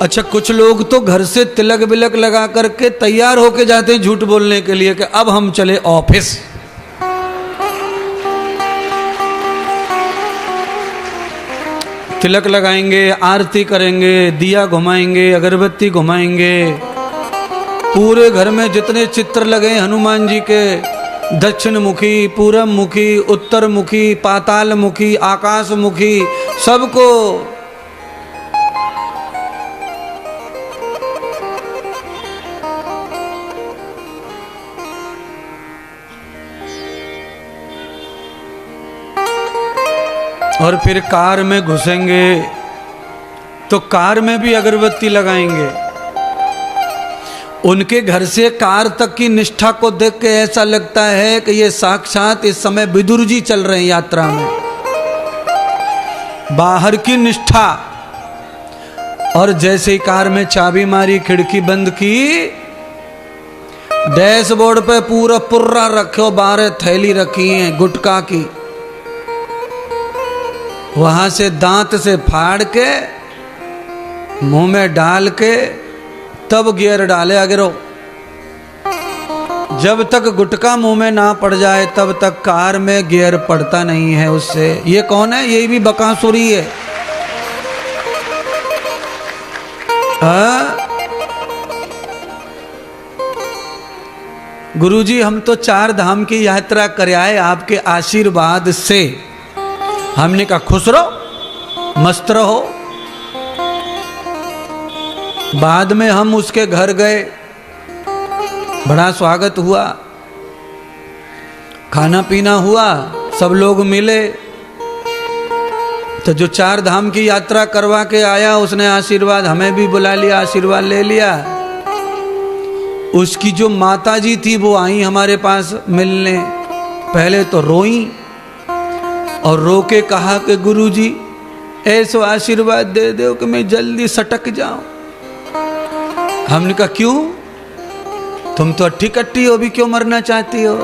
अच्छा, कुछ लोग तो घर से तिलक बिलक लगा करके तैयार होके जाते हैं झूठ बोलने के लिए कि अब हम चले ऑफिस। तिलक लगाएंगे, आरती करेंगे, दिया घुमाएंगे, अगरबत्ती घुमाएंगे, पूरे घर में जितने चित्र लगे हनुमान जी के, दक्षिण मुखी, पूरब मुखी, उत्तर मुखी, पाताल मुखी, आकाश मुखी, सबको और फिर कार में घुसेंगे तो कार में भी अगरबत्ती लगाएंगे। उनके घर से कार तक की निष्ठा को देख के ऐसा लगता है कि ये साक्षात इस समय विदुर जी चल रहे हैं यात्रा में। बाहर की निष्ठा, और जैसे ही कार में चाबी मारी, खिड़की बंद की, डैशबोर्ड पे पूरा पुर्रा रखे, 12 थैली रखी है गुटखा की, वहां से दांत से फाड़ के मुंह में डाल के तब गियर डाले अगरो। जब तक गुटखा मुंह में ना पड़ जाए तब तक कार में गियर पड़ता नहीं है उससे। ये कौन है? ये भी बकासुरी है। गुरुजी, हम तो 4 धाम की यात्रा कर आए आपके आशीर्वाद से। हमने कहा खुश रहो, मस्त रहो। बाद में हम उसके घर गए, बड़ा स्वागत हुआ, खाना पीना हुआ, सब लोग मिले। तो जो 4 धाम की यात्रा करवा के आया उसने आशीर्वाद हमें भी बुला लिया, आशीर्वाद ले लिया। उसकी जो माता जी थी वो आई हमारे पास मिलने। पहले तो रोई और रो के कहा कि गुरुजी ऐसा आशीर्वाद दे दो कि मैं जल्दी सटक जाऊं। हमने कहा क्यों? तुम तो अट्ठी कट्टी हो, भी क्यों मरना चाहती हो?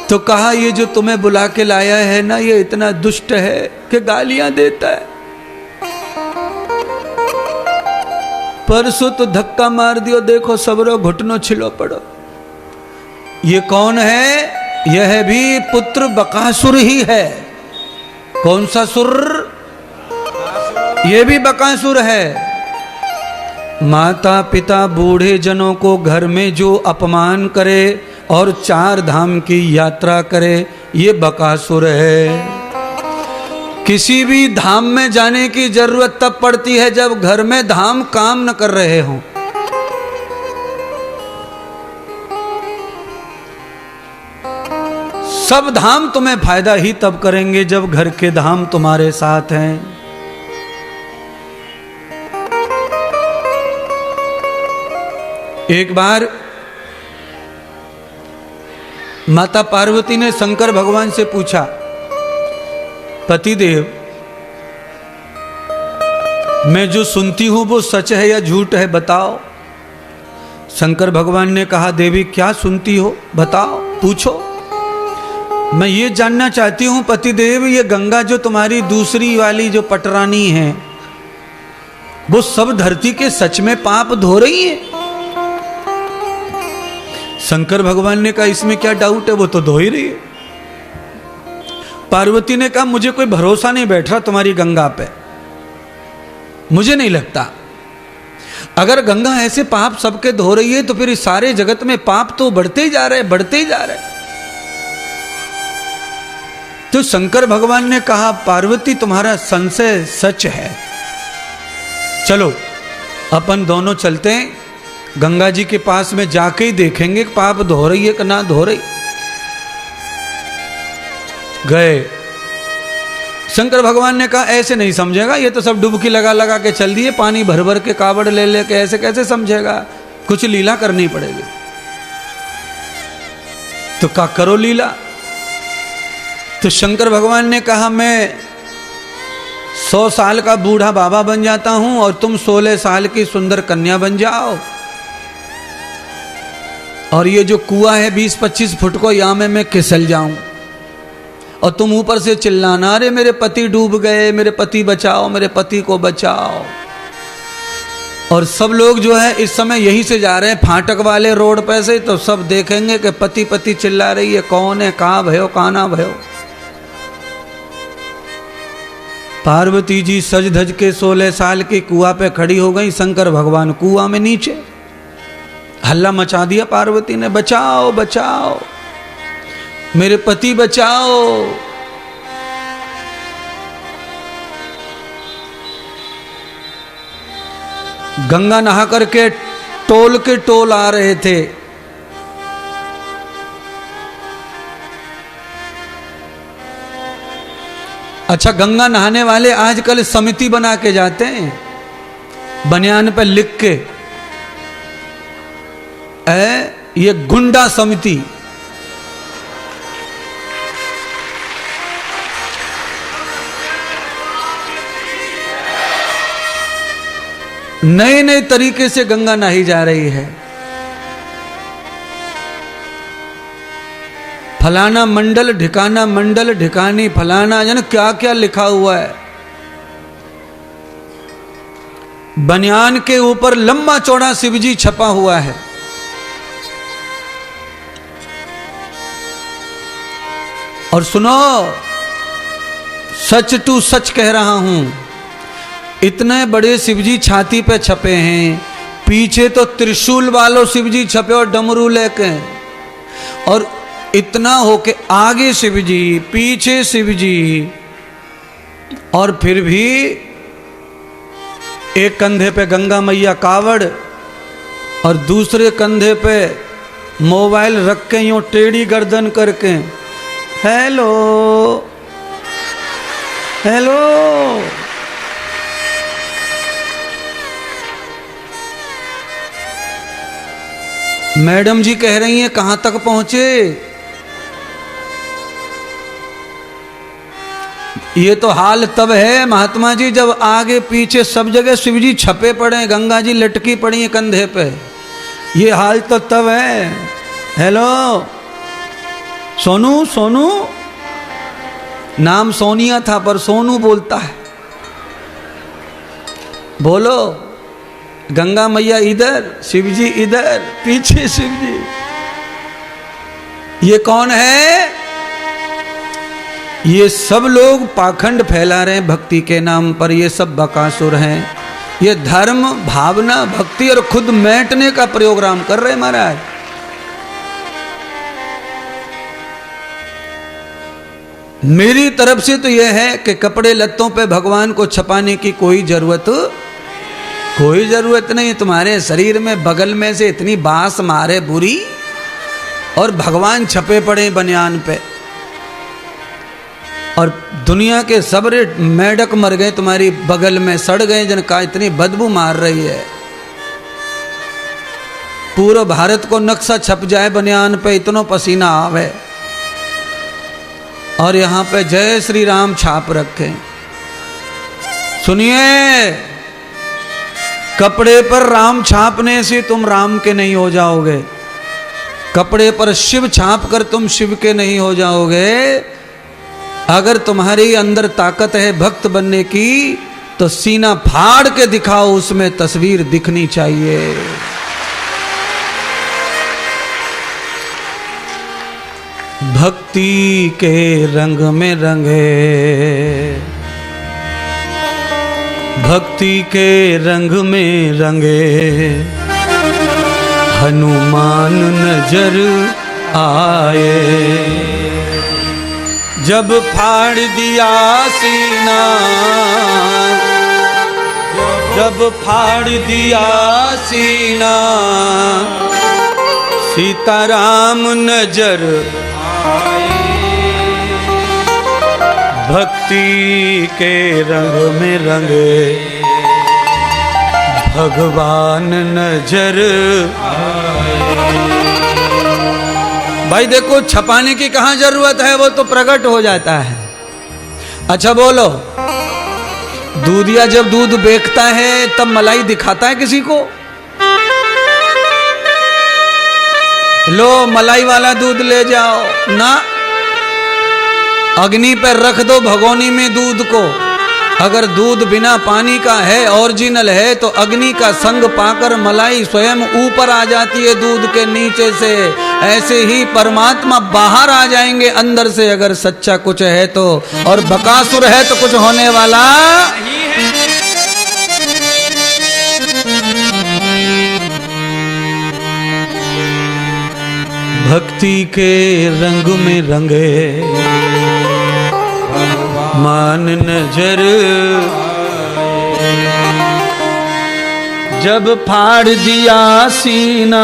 तो कहा ये जो तुम्हें बुला के लाया है ना, ये इतना दुष्ट है कि गालियां देता है। परसों तो धक्का मार दियो, देखो सबरो घुटनों छिलो पड़ो। ये कौन है? यह भी पुत्र बकासुर ही है। कौन सा सुर? ये भी बकासुर है। माता पिता बूढ़े जनों को घर में जो अपमान करे और 4 धाम की यात्रा करे, ये बकासुर है। किसी भी धाम में जाने की जरूरत तब पड़ती है जब घर में धाम काम न कर रहे हों। सब धाम तुम्हें फायदा ही तब करेंगे जब घर के धाम तुम्हारे साथ हैं। एक बार माता पार्वती ने शंकर भगवान से पूछा, पतिदेव मैं जो सुनती हूं वो सच है या झूठ है, बताओ। शंकर भगवान ने कहा, देवी क्या सुनती हो, बताओ, पूछो। मैं ये जानना चाहती हूं पतिदेव, ये गंगा जो तुम्हारी दूसरी वाली जो पटरानी है, वो सब धरती के सच में पाप धो रही है? शंकर भगवान ने कहा, इसमें क्या डाउट है, वो तो धो ही रही है। पार्वती ने कहा, मुझे कोई भरोसा नहीं बैठ रहा तुम्हारी गंगा पे, मुझे नहीं लगता। अगर गंगा ऐसे पाप सबके धो रही है तो फिर इस सारे जगत में पाप तो बढ़ते ही जा रहे, बढ़ते ही जा रहे। तो शंकर भगवान ने कहा, पार्वती तुम्हारा संशय सच है, चलो अपन दोनों चलते हैं, गंगा जी के पास में जाके ही देखेंगे पाप धो रही है कि ना धो रही। गए। शंकर भगवान ने कहा, ऐसे नहीं समझेगा, ये तो सब डुबकी लगा लगा के चल दिए, पानी भर भर के कावड़ ले ले के, ऐसे कैसे समझेगा, कुछ लीला करनी पड़ेगी। तो क्या करो लीला। तो शंकर भगवान ने कहा, मैं 100 साल का बूढ़ा बाबा बन जाता हूं और तुम 16 साल की सुंदर कन्या बन जाओ, और ये जो कुआं है 20-25 फुट को, यहां में मैं फिसल जाऊं, और तुम ऊपर से चिल्लाना, अरे मेरे पति डूब गए, मेरे पति बचाओ, मेरे पति को बचाओ। और सब लोग जो है इस समय यहीं से जा रहे हैं फाटक वाले रोड पे से, तो सब देखेंगे कि पति पति चिल्ला रही है, कौन है, कहाँ भयो, कहाँ ना भयो। पार्वती जी सज धज के 16 साल की कुआं पे खड़ी हो गई, शंकर भगवान कुआं में नीचे। हल्ला मचा दिया पार्वती ने, बचाओ बचाओ, मेरे पति बचाओ। गंगा नहा करके टोल के टोल आ रहे थे। अच्छा, गंगा नहाने वाले आजकल समिति बना के जाते हैं, बनियान पे लिख के, ये गुंडा समिति। नए नए तरीके से गंगा नहाई जा रही है। फलाना मंडल, ढिकाना मंडल, ढिकानी फलाना, जाने क्या क्या लिखा हुआ है। बनियान के ऊपर लंबा चौड़ा शिवजी छपा हुआ है। और सुनो, सच टू सच कह रहा हूं, इतने बड़े शिवजी छाती पे छपे हैं, पीछे तो त्रिशूल वालों शिवजी छपे और डमरू लेके, और इतना हो के आगे शिवजी, पीछे शिवजी, और फिर भी एक कंधे पे गंगा मैया कावड़ और दूसरे कंधे पे मोबाइल रख के यूं टेढ़ी गर्दन करके, हेलो हेलो। मैडम जी कह रही हैं कहां तक पहुंचे। ये तो हाल तब है महात्मा जी जब आगे पीछे सब जगह शिवजी छपे पड़े, गंगा जी लटकी पड़ी है कंधे पे। ये हाल तो तब है। हेलो सोनू, सोनू नाम सोनिया था पर सोनू बोलता है। बोलो, गंगा मैया इधर, शिवजी इधर, पीछे शिवजी। ये कौन है? ये सब लोग पाखंड फैला रहे हैं भक्ति के नाम पर। ये सब बकासुर हैं। ये धर्म, भावना, भक्ति और खुद मैटने का प्रोग्राम कर रहे हैं महाराज। मेरी तरफ से तो यह है कि कपड़े लत्तों पे भगवान को छपाने की कोई जरूरत नहीं। तुम्हारे शरीर में बगल में से इतनी बांस मारे बुरी और भगवान छपे पड़े बनियान पे, और दुनिया के सबरे मेढक मर गए तुम्हारी बगल में, सड़ गए जिनका इतनी बदबू मार रही है। पूरा भारत को नक्शा छप जाए बनियान पे, इतना पसीना आवे, और यहां पे जय श्री राम छाप रखे। सुनिए, कपड़े पर राम छापने से तुम राम के नहीं हो जाओगे, कपड़े पर शिव छाप कर तुम शिव के नहीं हो जाओगे। अगर तुम्हारे अंदर ताकत है भक्त बनने की तो सीना फाड़ के दिखाओ, उसमें तस्वीर दिखनी चाहिए। भक्ति के रंग में रंगे, भक्ति के रंग में रंगे, हनुमान नजर आए। जब फाड़ दिया सीना, जब फाड़ दिया सीना, सीताराम नजर आए। भक्ति के रंग में रंगे, भगवान नजर आए। भाई देखो, छपाने की कहां जरूरत है, वो तो प्रकट हो जाता है। अच्छा बोलो, दूधिया जब दूध बेचता है तब मलाई दिखाता है किसी को? लो मलाई वाला दूध ले जाओ ना, अग्नि पर रख दो भगोनी में दूध को, अगर दूध बिना पानी का है, ओरिजिनल है, तो अग्नि का संग पाकर मलाई स्वयं ऊपर आ जाती है दूध के नीचे से। ऐसे ही परमात्मा बाहर आ जाएंगे अंदर से, अगर सच्चा कुछ है तो। और बकासुर है तो कुछ होने वाला भक्ति के रंग में रंगे मान नजर, जब फाड़ दिया सीना।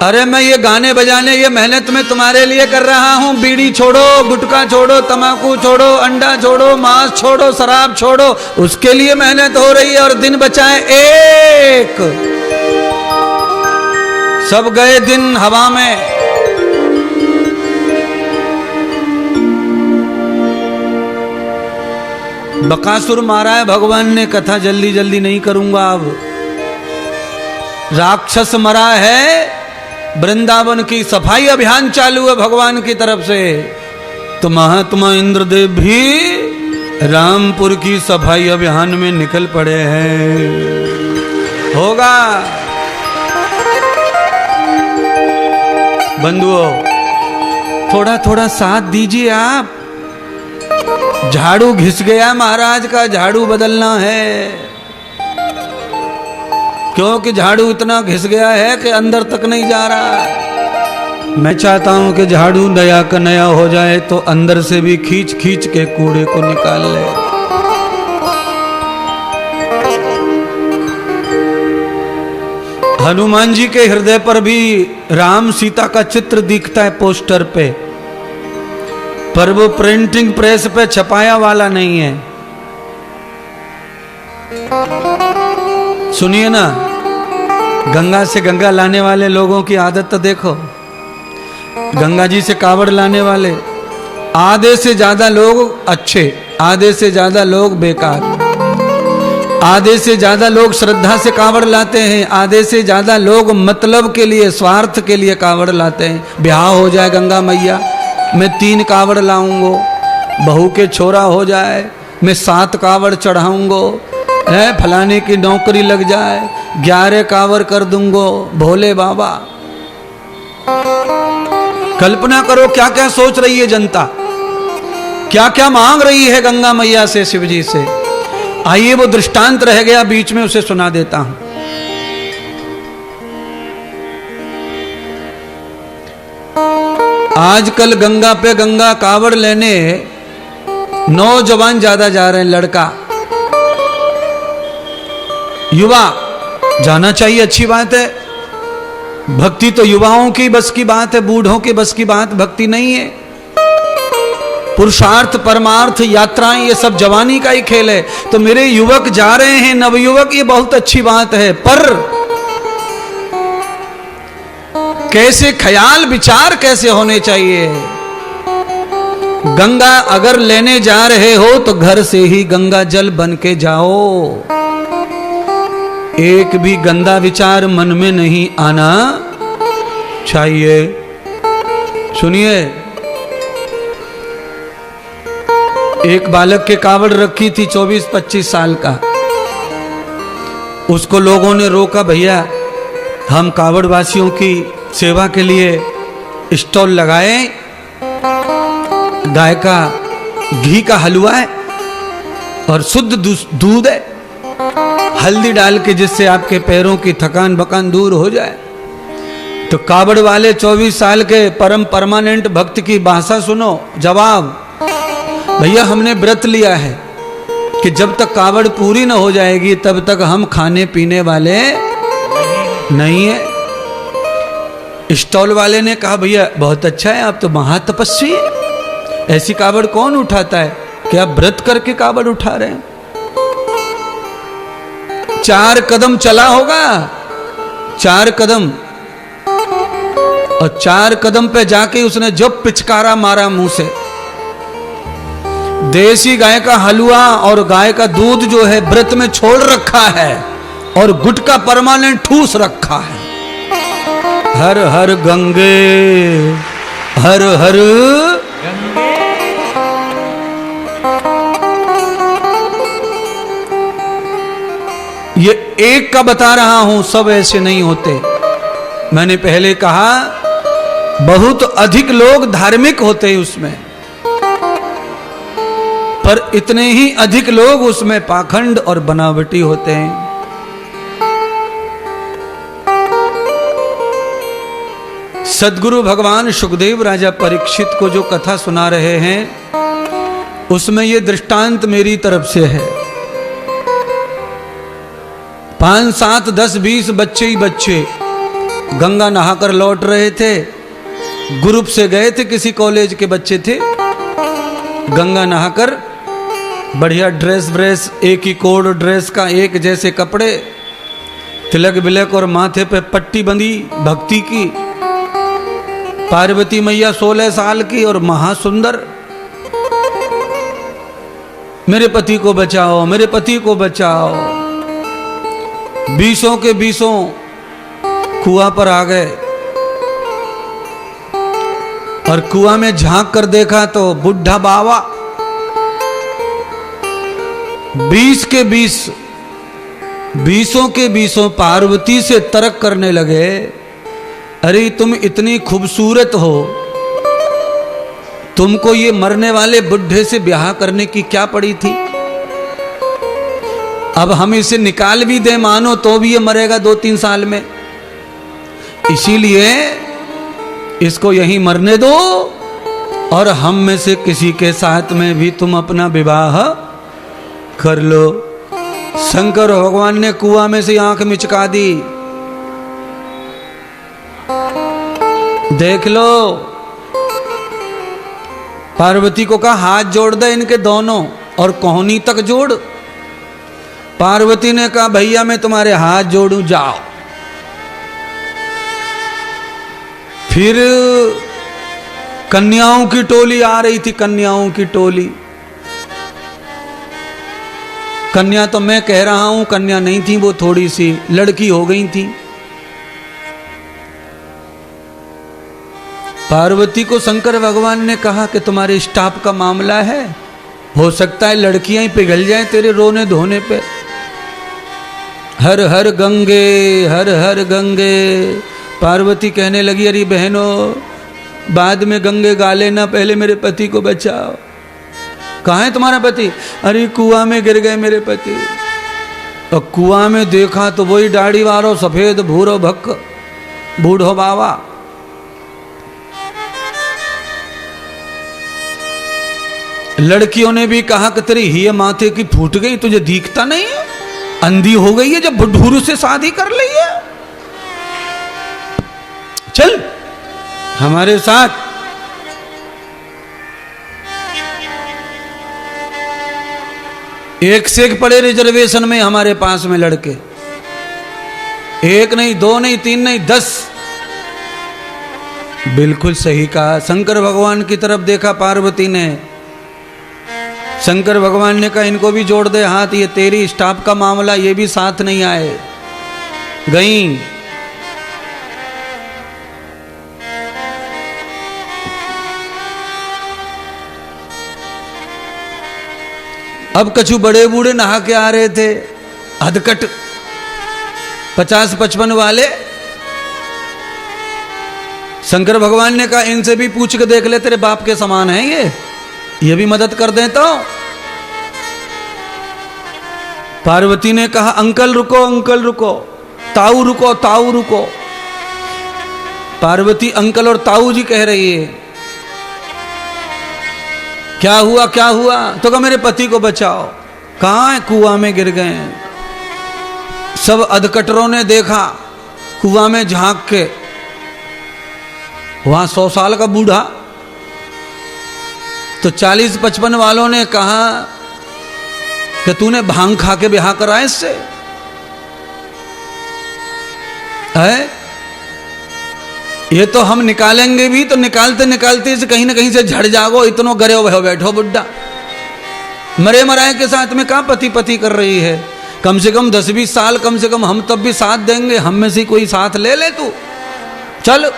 अरे मैं ये गाने बजाने ये मेहनत में तुम्हारे लिए कर रहा हूँ। बीड़ी छोड़ो, गुटखा छोड़ो, तम्बाकू छोड़ो, अंडा छोड़ो, मांस छोड़ो, शराब छोड़ो, उसके लिए मेहनत हो रही है। और दिन बचाए एक, सब गए दिन हवा में। बकासुर मारा है भगवान ने, कथा जल्दी जल्दी नहीं करूंगा अब। राक्षस मरा है, वृंदावन की सफाई अभियान चालू है भगवान की तरफ से। तो महात्मा इंद्रदेव भी रामपुर की सफाई अभियान में निकल पड़े हैं। होगा बंधुओं, थोड़ा थोड़ा साथ दीजिए आप। झाड़ू घिस गया महाराज का, झाड़ू बदलना है, क्योंकि झाड़ू इतना घिस गया है कि अंदर तक नहीं जा रहा है। मैं चाहता हूं कि झाड़ू नया का नया हो जाए तो अंदर से भी खींच खींच के कूड़े को निकाल ले। हनुमान जी के हृदय पर भी राम सीता का चित्र दिखता है पोस्टर पे, पर वो प्रिंटिंग प्रेस पे छपाया वाला नहीं है। सुनिए ना, गंगा से गंगा लाने वाले लोगों की आदत तो देखो। गंगा जी से कावड़ लाने वाले आधे से ज्यादा लोग अच्छे, आधे से ज्यादा लोग बेकार, आधे से ज्यादा लोग श्रद्धा से कावड़ लाते हैं, आधे से ज्यादा लोग मतलब के लिए, स्वार्थ के लिए कावड़ लाते हैं। ब्याह हो जाए गंगा मैया, मैं 3 कावड़ लाऊंगो, बहू के छोरा हो जाए मैं 7 कावड़ चढ़ाऊंगो, है फलाने की नौकरी लग जाए 11 कावड़ कर दूंगो, भोले बाबा। कल्पना करो क्या क्या सोच रही है जनता, क्या क्या मांग रही है गंगा मैया से, शिव जी से। आइए वो दृष्टांत रह गया बीच में, उसे सुना देता हूं। आजकल गंगा पे गंगा कावड़ लेने नौजवान ज्यादा जा रहे हैं, लड़का युवा जाना चाहिए, अच्छी बात है। भक्ति तो युवाओं की बस की बात है, बूढ़ों की बस की बात भक्ति नहीं है। पुरुषार्थ, परमार्थ, यात्राएं, ये सब जवानी का ही खेल है। तो मेरे युवक जा रहे हैं, नवयुवक, ये बहुत अच्छी बात है, पर कैसे ख्याल विचार कैसे होने चाहिए। गंगा अगर लेने जा रहे हो तो घर से ही गंगा जल बन के जाओ। एक भी गंदा विचार मन में नहीं आना चाहिए। सुनिए, एक बालक के कावड़ रखी थी 24-25 साल का, उसको लोगों ने रोका, भैया हम कावड़ वासियों की सेवा के लिए स्टॉल लगाए, गाय का घी का हलवा है और शुद्ध दूध है, हल्दी डाल के, जिससे आपके पैरों की थकान बकान दूर हो जाए। तो कावड़ वाले 24 साल के परम परमानेंट भक्त की भाषा सुनो। जवाब, भैया हमने व्रत लिया है कि जब तक कावड़ पूरी न हो जाएगी तब तक हम खाने पीने वाले नहीं है। स्टॉल वाले ने कहा, भैया बहुत अच्छा है, आप तो महातपस्वी है, ऐसी कावड़ कौन उठाता है, क्या व्रत करके कावड़ उठा रहे हैं। 4 कदम चला होगा, 4 कदम, और 4 कदम पे जाके उसने जो पिचकारा मारा मुंह से, देसी गाय का हलवा और गाय का दूध जो है व्रत में छोड़ रखा है और गुटखा परमानेंट ठूस रखा है। हर हर गंगे हर हर ये एक का बता रहा हूं, सब ऐसे नहीं होते। मैंने पहले कहा बहुत अधिक लोग धार्मिक होते हैं उसमें, पर इतने ही अधिक लोग उसमें पाखंड और बनावटी होते हैं। सद्गुरु भगवान सुखदेव राजा परीक्षित को जो कथा सुना रहे हैं, उसमें ये दृष्टांत मेरी तरफ से है। 5, 7, 10, 20 बच्चे ही बच्चे गंगा नहाकर लौट रहे थे। ग्रुप से गए थे, किसी कॉलेज के बच्चे थे। गंगा नहाकर बढ़िया ड्रेस व्रेस, एक ही कोड ड्रेस का, एक जैसे कपड़े, तिलक बिलक और माथे पे पट्टी बंधी भक्ति की। पार्वती मैया 16 साल की और महासुंदर। मेरे पति को बचाओ, मेरे पति को बचाओ। 20 के 20 कुआं पर आ गए और कुआं में झांक कर देखा तो बुढ़ा बावा 20 के 20 पार्वती से तर्क करने लगे। अरे तुम इतनी खूबसूरत हो, तुमको ये मरने वाले बुढ़े से ब्याह करने की क्या पड़ी थी? अब हम इसे निकाल भी दे मानो तो भी ये मरेगा 2-3 साल में, इसीलिए इसको यहीं मरने दो और हम में से किसी के साथ में भी तुम अपना विवाह कर लो। शंकर भगवान ने कुआं में से आंख मिचका दी। देख लो, पार्वती को कहा हाथ जोड़ दे इनके दोनों और कोहनी तक जोड़। पार्वती ने कहा भैया मैं तुम्हारे हाथ जोड़ूं, जाओ। फिर कन्याओं की टोली आ रही थी, कन्याओं की टोली। कन्या तो मैं कह रहा हूं कन्या नहीं थी, वो थोड़ी सी लड़की हो गई थी। पार्वती को शंकर भगवान ने कहा कि तुम्हारे स्टाफ का मामला है, हो सकता है लड़कियां ही पिघल जाएं तेरे रोने धोने पे। हर हर गंगे, हर हर गंगे। पार्वती कहने लगी अरे बहनों, बाद में गंगे गा लेना, पहले मेरे पति को बचाओ। कहाँ है तुम्हारा पति? अरे कुआं में गिर गए मेरे पति। और कुआं में देखा तो वही दाढ़ी वालो सफेद भूरो भक्क बूढ़ो बाबा। लड़कियों ने भी कहा कि तेरी हिया माथे की फूट गई, तुझे दिखता नहीं है? अंधी हो गई है जब बुढ़ूरू से शादी कर ली है। चल हमारे साथ। एक से एक पड़े रिजर्वेशन में हमारे पास में लड़के, 1 नहीं 2 नहीं 3 नहीं 10। बिल्कुल सही कहा। शंकर भगवान की तरफ देखा पार्वती ने। शंकर भगवान ने कहा इनको भी जोड़ दे हाथ, ये तेरी स्टाफ का मामला, ये भी साथ नहीं आए। गई। अब कछु बड़े बूढ़े नहा के आ रहे थे, हदकट 50-55 वाले। शंकर भगवान ने कहा इनसे भी पूछ के देख ले, तेरे बाप के समान है ये भी मदद कर दें तो। पार्वती ने कहा अंकल रुको, अंकल रुको, ताऊ रुको, ताऊ रुको। पार्वती अंकल और ताऊ जी कह रही है। क्या हुआ, क्या हुआ? तो कहा मेरे पति को बचाओ। कहाँ है? कुआं में गिर गए हैं। सब अधकटरों ने देखा कुआं में झांक के, वहां 100 साल का बूढ़ा। तो 40-55 वालों ने कहा कि तूने भांग खा के ब्याह करा इससे है? ये तो हम निकालेंगे भी, तो निकालते निकालते इसे कहीं ना कहीं से झड़ जागो, इतनो गरे हो बैठो बुड्ढा। मरे मराए के साथ में कहां पति पति कर रही है? कम से कम 10-20 साल कम से कम हम तब भी साथ देंगे, हम में से कोई साथ ले ले तू, चल।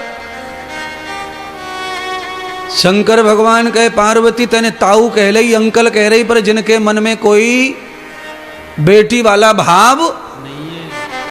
शंकर भगवान कहे पार्वती तने ताऊ कह रही, अंकल कह रही, पर जिनके मन में कोई बेटी वाला भाव